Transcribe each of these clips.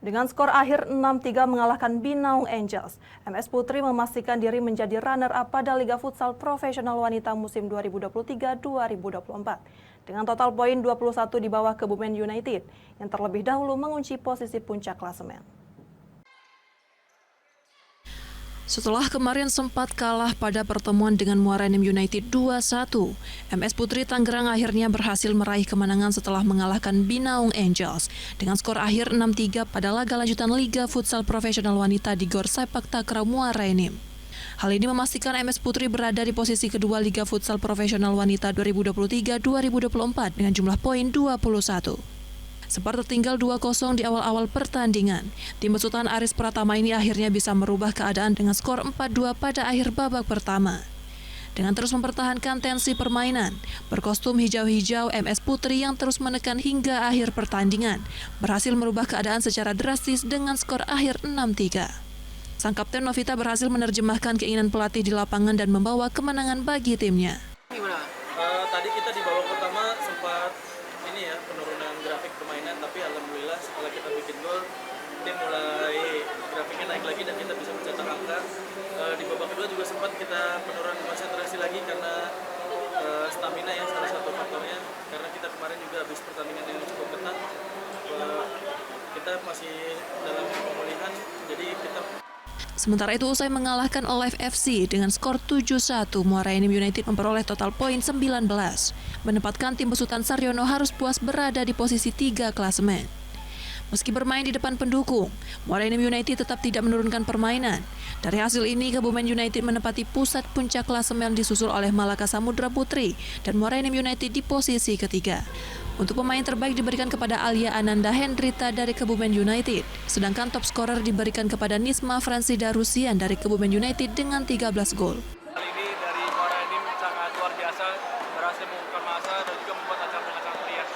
Dengan skor akhir 6-3 mengalahkan Binaung Angels, MS Putri memastikan diri menjadi runner-up pada Liga Futsal Profesional Wanita musim 2023-2024. Dengan total poin 21 di bawah Kebumen United, yang terlebih dahulu mengunci posisi puncak klasemen. Setelah kemarin sempat kalah pada pertemuan dengan Muara Enim United 2-1, MS Putri Tangerang akhirnya berhasil meraih kemenangan setelah mengalahkan Binaung Angels dengan skor akhir 6-3 pada laga lanjutan Liga Futsal Profesional Wanita di Gor Sepak Takraw Muara Enim. Hal ini memastikan MS Putri berada di posisi kedua Liga Futsal Profesional Wanita 2023-2024 dengan jumlah poin 21. Sempat tertinggal 2-0 di awal-awal pertandingan, tim besutan Aris Pratama ini akhirnya bisa merubah keadaan dengan skor 4-2 pada akhir babak pertama. Dengan terus mempertahankan tensi permainan, berkostum hijau-hijau MS Putri yang terus menekan hingga akhir pertandingan, berhasil merubah keadaan secara drastis dengan skor akhir 6-3. Sang kapten Novita berhasil menerjemahkan keinginan pelatih di lapangan dan membawa kemenangan bagi timnya. Gimana? Tadi kita di babak pertama sempat penurunan grafik permainan, tapi alhamdulillah setelah kita bikin gol, dia mulai grafiknya naik lagi dan kita bisa mencetak angka. Di babak kedua juga sempat kita penurunan konsentrasi lagi karena stamina ya salah satu faktornya, karena kita kemarin juga habis pertandingan yang cukup ketat. Kita masih dalam pemulihan, jadi kita. Sementara itu, usai mengalahkan Alive FC dengan skor 7-1, Muara Enim United memperoleh total poin 19, menempatkan tim besutan Saryono harus puas berada di posisi 3 klasemen. Meski bermain di depan pendukung, Muara Enim United tetap tidak menurunkan permainan. Dari hasil ini, Kebumen United menempati pusat puncak klasemen disusul oleh Malaka Samudra Putri dan Muara Enim United di posisi ketiga. Untuk pemain terbaik diberikan kepada Alia Ananda Hendrita dari Kebumen United, sedangkan top scorer diberikan kepada Nisma Fransida Rusian dari Kebumen United dengan 13 gol. Kali ini dari Muara Enim sangat luar biasa, berhasil mengumumkan masa dan juga membuat acara dengan sangat meriah.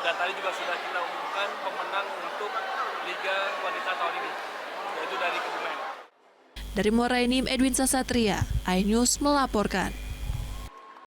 Dan tadi juga sudah kita umumkan pemenang untuk Liga Wanita tahun ini, yaitu dari Kebumen. Dari Muara Enim, Edwin Sasatria, iNews melaporkan.